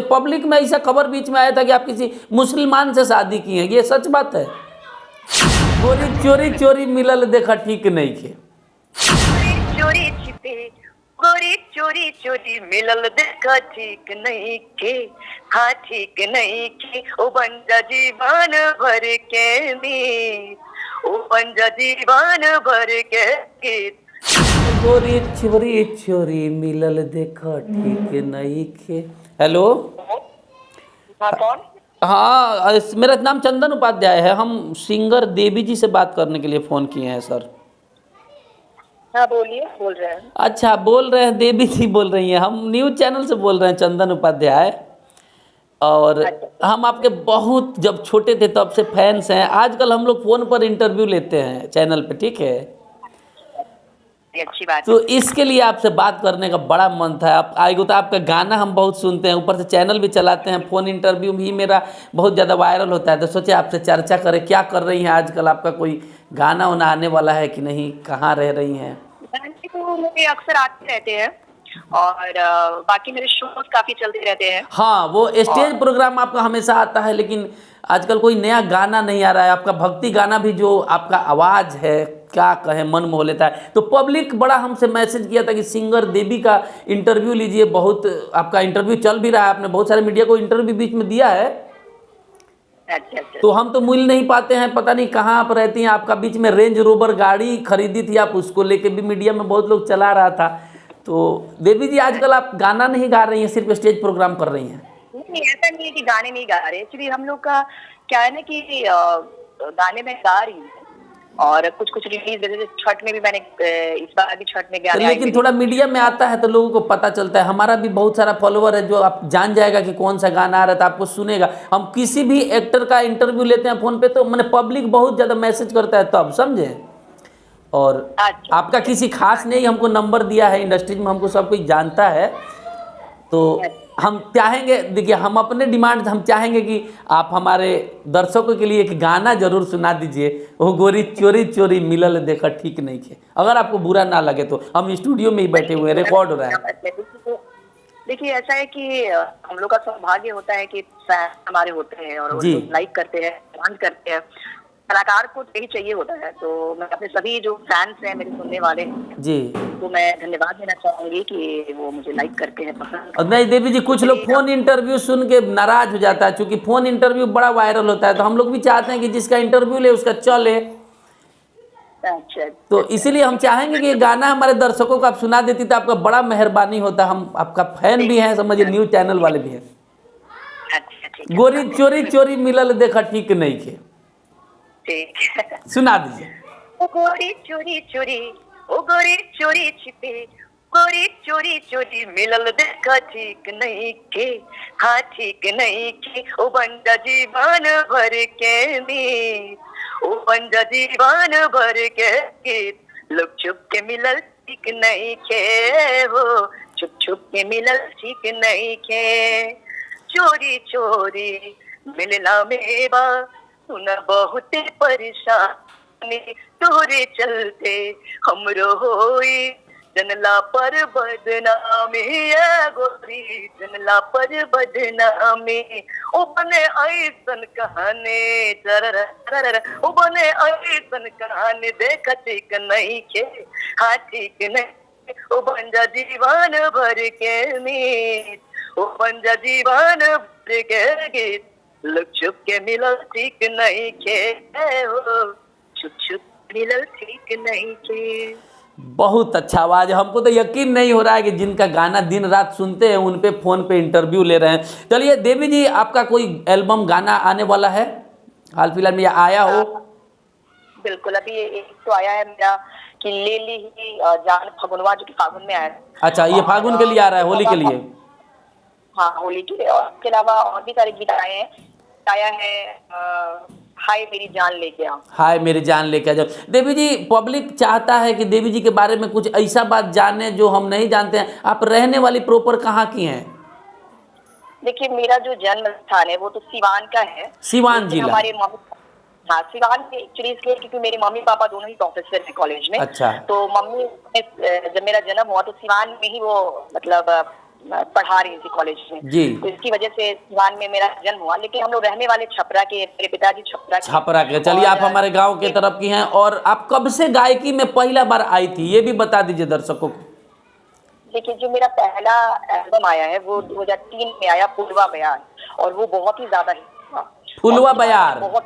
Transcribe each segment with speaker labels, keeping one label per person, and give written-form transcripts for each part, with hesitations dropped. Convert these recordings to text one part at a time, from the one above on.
Speaker 1: Public में ऐसा खबर बीच में आया था कि आप किसी मुसलमान से शादी की है, ये सच बात है? गोरी चोरी चोरी मिलल देखा ठीक नहीं खे।
Speaker 2: चोरी छिपे गोरी चोरी चोरी मिलल देखा ठीक नहीं के, हाँ ठीक नहीं के। ओ बंजा जीवन भर के मीत, ओ बंजा जीवन भर के गीत।
Speaker 1: गोरी चोरी चोरी मिलल देखा ठीक नहीं खे। हेलो,
Speaker 2: हाँ कौन?
Speaker 1: हाँ मेरा नाम चंदन उपाध्याय है। हम सिंगर देवी जी से बात करने के लिए फ़ोन किए हैं सर।
Speaker 2: हाँ बोलिए, बोल रहे हैं।
Speaker 1: अच्छा, बोल रहे हैं देवी जी बोल रही हैं। हम न्यूज़ चैनल से बोल रहे हैं, चंदन उपाध्याय। और हम आपके बहुत जब छोटे थे तब से फैंस हैं। आजकल हम लोग फ़ोन पर इंटरव्यू लेते हैं चैनल पे, ठीक है?
Speaker 2: ये अच्छी बात है।
Speaker 1: तो इसके लिए आपसे बात करने का बड़ा मन था। आप आएगो तो आपका गाना हम बहुत सुनते हैं, ऊपर से चैनल भी चलाते हैं, फ़ोन इंटरव्यू भी मेरा बहुत ज़्यादा वायरल होता है। तो सोचे आपसे चर्चा करें, क्या कर रही हैं आजकल, आपका कोई गाना वाना आने वाला है कि नहीं, कहाँ रह रही हैं?
Speaker 2: गाने तो मेरे अक्सर आते रहते हैं और बाकी मेरे शोज काफी चलते रहते हैं।
Speaker 1: हाँ, वो स्टेज प्रोग्राम आपका हमेशा आता है, लेकिन आजकल कोई नया गाना नहीं आ रहा है। आपका भक्ति गाना भी, जो आपका आवाज़ है, क्या कहें, मन मोह लेता है। तो पब्लिक बड़ा हमसे मैसेज किया था कि सिंगर देवी का इंटरव्यू लीजिए। बहुत आपका इंटरव्यू चल भी रहा है, आपने बहुत सारे मीडिया को इंटरव्यू बीच में दिया है।
Speaker 2: अच्छा अच्छा।
Speaker 1: तो हम तो मिल नहीं पाते हैं, पता नहीं कहाँ आप रहती हैं। आपका बीच में रेंज रोवर गाड़ी खरीदी थी आप, उसको लेके भी मीडिया में बहुत लोग चला रहा था। तो देवी जी, आजकल आप गाना नहीं गा रही हैं, सिर्फ स्टेज प्रोग्राम कर रही हैं?
Speaker 2: नहीं, ऐसा नहीं है कि गाने नहीं गा रहे। एक्चुअली हम लोग का क्या है ना कि गाने में गा रही हूँ और कुछ कुछ रिलीज, जैसे छठ में भी मैंने इस बार भी छठ में
Speaker 1: तो
Speaker 2: गाने
Speaker 1: लेकिन थोड़ा मीडिया में आता है तो लोगों को पता चलता है। हमारा भी बहुत सारा फॉलोवर है, जो आप जान जाएगा कि कौन सा गाना आ रहा था, आपको सुनेगा। हम किसी भी एक्टर का इंटरव्यू लेते हैं फ़ोन पे, तो मैंने पब्लिक बहुत ज़्यादा मैसेज करता है तब, समझे? और
Speaker 2: अच्छा
Speaker 1: आपका किसी खास ने ही हमको नंबर दिया है, इंडस्ट्री में हमको सब कोई जानता है। तो हम चाहेंगे, देखिए हम अपने डिमांड हम चाहेंगे कि आप हमारे दर्शकों के लिए एक गाना जरूर सुना दीजिए, वो गोरी चोरी चोरी मिलल देखा ठीक नहीं खे। अगर आपको बुरा ना लगे तो हम स्टूडियो में ही बैठे हुए हैं, रिकॉर्ड हो रहा है।
Speaker 2: देखिए ऐसा है कि हम लोग का सौभाग्य होता है कि फैन हमारे होते हैं और वो
Speaker 1: जी
Speaker 2: लोग लाइक करते हैं, पसंद करते हैं। कलाकार को यही चाहिए होता है। तो मैं अपने सभी जो फैंस हैं, मेरे सुनने वाले हैं,
Speaker 1: जी।
Speaker 2: तो मैं धन्यवाद देना चाहूंगी कि वो मुझे लाइक करते हैं, पसंद
Speaker 1: और
Speaker 2: करते
Speaker 1: नहीं
Speaker 2: हैं।
Speaker 1: देवी जी, कुछ लोग
Speaker 2: चलिए
Speaker 1: फ़ोन इंटरव्यू सुन के नाराज़ हो जाता है, क्योंकि फ़ोन इंटरव्यू बड़ा वायरल होता है। तो हम लोग भी चाहते हैं कि जिसका इंटरव्यू ले उसका चले।
Speaker 2: अच्छा
Speaker 1: तो
Speaker 2: अच्छा।
Speaker 1: इसीलिए हम चाहेंगे कि ये गाना हमारे दर्शकों को आप सुना देती तो आपका बड़ा मेहरबानी होता। हम आपका फैन भी हैं, समझिए, न्यूज़ चैनल वाले भी हैं।
Speaker 2: अच्छा ठीक है,
Speaker 1: गोरी चोरी चोरी मिलल देखा ठीक नहीं खे,
Speaker 2: ठीक है।
Speaker 1: सुना दीजिए।
Speaker 2: ओ गोरी चोरी चोरी, ओ गोरी चोरी छिपे, गोरी चोरी चोरी मिलल देखा ठीक नहीं के, हाँ ठीक नहीं के। ओ बंजा जीवन भर के मीत, ओ बंजा जीवन भर के गीत। लुक छुप के मिलल ठीक नहीं के हो, छुप छुप के मिलल ठीक नहीं के। चोरी चोरी मिलना मेवा, सुन बहुत परेशानी, तोरे चलते हमरो होई जनला पर बदनामी। है गोरी जनला पर बदनामी। ओ बने ऐसन कहानी, तरर ओ बने ऐसन कहानी देखा ठीक नहीं के, हाँ ठीक नहीं। ओ बंजा जीवन भर के मीत, ओ बंजा जीवन भर के गीत। लुक छुप के मिलल ठीक नहीं के हो, छुप छुप मिलल ठीक नहीं के।
Speaker 1: बहुत अच्छा आवाज़ है। हमको तो यकीन नहीं हो रहा है कि जिनका गाना दिन रात सुनते हैं उन पे फ़ोन पे इंटरव्यू ले रहे हैं। चलिए देवी जी, आपका कोई एल्बम गाना आने वाला है हाल फिलहाल में, या आया हो?
Speaker 2: बिल्कुल, अभी एक तो आया है मेरा कि ले ली ही जान फगुनवा, जो कि फागुन में आया है।
Speaker 1: अच्छा, ये फागुन के लिए आ रहा है, होली के लिए?
Speaker 2: हाँ होली के लिए। और इसके अलावा और भी सारे गीत आए हैं। आया है हाय मेरी जान लेके आओ।
Speaker 1: हाय मेरी जान लेके आ जाओ। देवी जी, पब्लिक चाहता है कि देवी जी के बारे में कुछ ऐसा बात जाने जो हम नहीं जानते हैं। आप रहने वाली प्रॉपर कहाँ की हैं?
Speaker 2: देखिए मेरा जो जन्म स्थान है वो तो सिवान का है,
Speaker 1: सिवान
Speaker 2: लेकिन
Speaker 1: जिला?
Speaker 2: हमारे मम्मी, हाँ सिवान में एक्चुअली इसलिए क्योंकि मेरे मम्मी पापा दोनों ही प्रोफेसर हैं कॉलेज में।
Speaker 1: अच्छा।
Speaker 2: तो मम्मी जब मेरा जन्म हुआ तो सिवान में ही वो मतलब पढ़ा रही थी कॉलेज में।
Speaker 1: जी।
Speaker 2: तो इसकी वजह से सिवान में मेरा जन्म हुआ, लेकिन हम लोग रहने वाले छपरा के, मेरे पिताजी छपरा के।
Speaker 1: छपरा के। चलिए, आप हमारे गांव के तरफ की हैं। और आप कब से गायकी में पहला बार आई थी, ये भी बता दीजिए दर्शकों को।
Speaker 2: देखिए, जो मेरा पहला एल्बम आया है वो 2003 में आया, फुलवा बयार, और वो बहुत ही ज्यादा हिट हुआ।
Speaker 1: फुलवा बयार,
Speaker 2: बहुत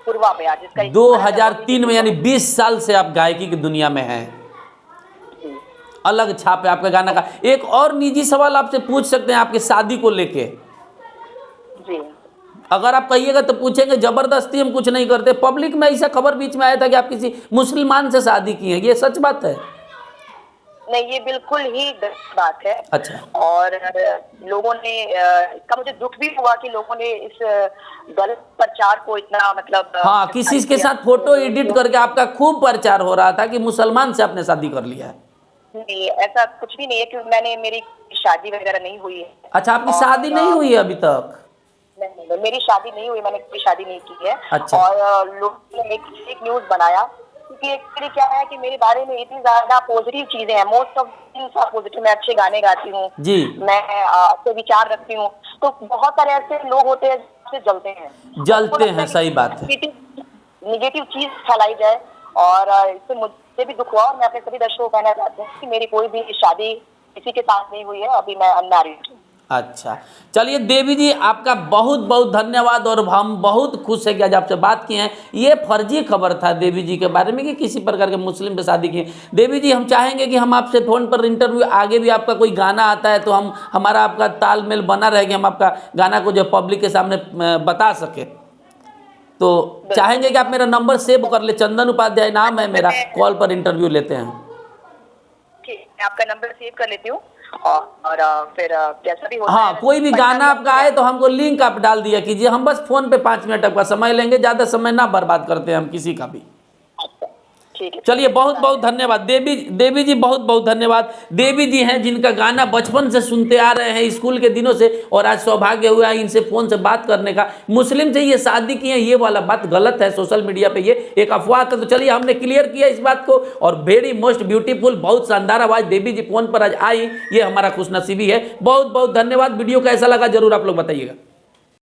Speaker 2: फुलवा बयार, जिसका
Speaker 1: 2003 में, यानी 20 साल से आप गायकी की दुनिया में हैं। अलग छाप है आपके गाना का। एक और निजी सवाल आपसे पूछ सकते हैं आपकी शादी को लेके?
Speaker 2: जी।
Speaker 1: अगर आप कहिएगा तो पूछेंगे, जबरदस्ती हम कुछ नहीं करते। पब्लिक में ऐसा खबर बीच में आया था कि आप किसी मुसलमान से शादी की है, ये सच बात है?
Speaker 2: नहीं, ये बिल्कुल ही गलत बात है।
Speaker 1: अच्छा।
Speaker 2: और लोगों ने इसका मुझे दुख भी हुआ कि लोगों ने इस गलत प्रचार को इतना, मतलब
Speaker 1: हाँ, किसी के साथ फोटो एडिट करके आपका खूब प्रचार हो रहा था कि मुसलमान से आपने शादी कर लिया है।
Speaker 2: नहीं, ऐसा कुछ भी नहीं है, क्योंकि मेरी शादी वगैरह नहीं हुई है।
Speaker 1: अच्छा, आपकी शादी नहीं हुई है अभी तक?
Speaker 2: नहीं, मेरी शादी नहीं हुई, मैंने कोई शादी नहीं की है।
Speaker 1: अच्छा।
Speaker 2: और लोगों ने एक फेक न्यूज बनाया, क्योंकि एक्चुअली क्या है कि मेरे बारे में इतनी ज्यादा पॉजिटिव चीजें हैं, मोस्ट ऑफ पॉजिटिव। मैं अच्छे गाने गाती हूँ
Speaker 1: जी,
Speaker 2: मैं अच्छे विचार रखती हूँ, तो बहुत सारे ऐसे लोग होते हैं जिससे जलते हैं।
Speaker 1: सही बात है।
Speaker 2: निगेटिव चीज फैलाई जाए, और इससे मुझे भी दुख हुआ। और मैं अपने सभी दर्शकों को कहना चाहती हूँ कि मेरी कोई भी शादी किसी के साथ नहीं हुई है, अभी मैं अनमैरिड हूँ।
Speaker 1: अच्छा, चलिए देवी जी, आपका बहुत बहुत धन्यवाद। और हम बहुत खुश हैं कि आज आपसे बात किए हैं। ये फर्जी खबर था देवी जी के बारे में कि किसी प्रकार के मुस्लिम पे शादी की। देवी जी, हम चाहेंगे कि हम आपसे फ़ोन पर इंटरव्यू, आगे भी आपका कोई गाना आता है तो हमारा आपका तालमेल बना रहे कि हम आपका गाना को जो पब्लिक के सामने बता सके। तो चाहेंगे कि आप मेरा नंबर सेव कर ले, चंदन उपाध्याय नाम है मेरा, कॉल पर इंटरव्यू लेते हैं।
Speaker 2: ठीक है, आपका नंबर सेव कर लेती हूँ, और फिर जैसा भी होता
Speaker 1: हाँ,
Speaker 2: है,
Speaker 1: कोई भी गाना आपका आए तो हमको लिंक आप डाल दिया कीजिए। हम बस फोन पे 5 मिनट आपका समय लेंगे, ज़्यादा समय ना बर्बाद करते हैं हम किसी का भी।
Speaker 2: ठीक है।
Speaker 1: चलिए, बहुत बहुत धन्यवाद देवी जी, बहुत बहुत धन्यवाद। देवी जी हैं जिनका गाना बचपन से सुनते आ रहे हैं, स्कूल के दिनों से, और आज सौभाग्य हुआ है इनसे फ़ोन से बात करने का। मुस्लिम से ये शादी की है, ये वाला बात गलत है। सोशल मीडिया पे ये एक अफवाह था। तो चलिए, हमने क्लियर किया इस बात को। और वेरी मोस्ट ब्यूटीफुल, बहुत शानदार आवाज़ देवी जी फ़ोन पर आज आई, ये हमारा खुशनसीबी है। बहुत बहुत धन्यवाद। वीडियो कैसा लगा जरूर आप लोग बताइएगा।